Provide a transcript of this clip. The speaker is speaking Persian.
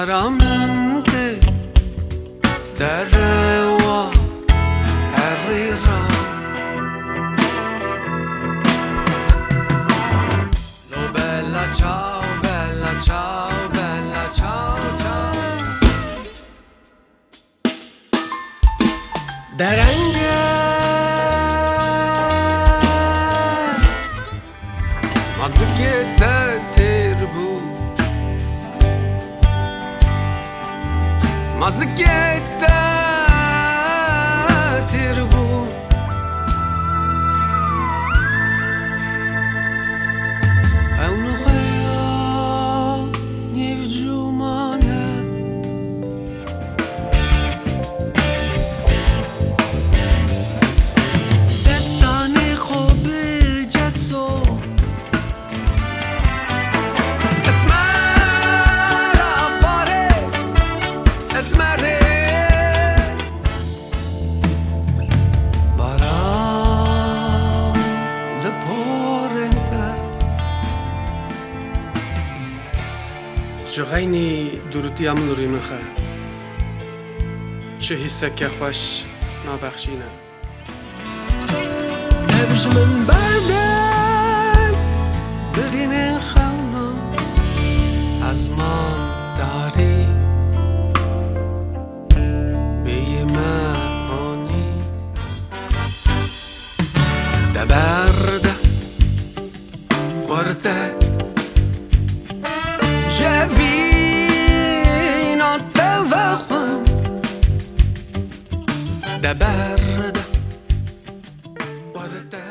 veramente derewa herrira lo bella ciao bella ciao bella ciao ciao درنگه مزگه تیر بود مزگه تیر بود اونو خیال نیوجو مانه دستانی خوب جسو جغینی دروتی هم لوری مخه چه حسه که خوش نابخشینه نوش من بردن برین خونه از من داری بیمرانی دبرده ورده جوینا توخم دبرده ورده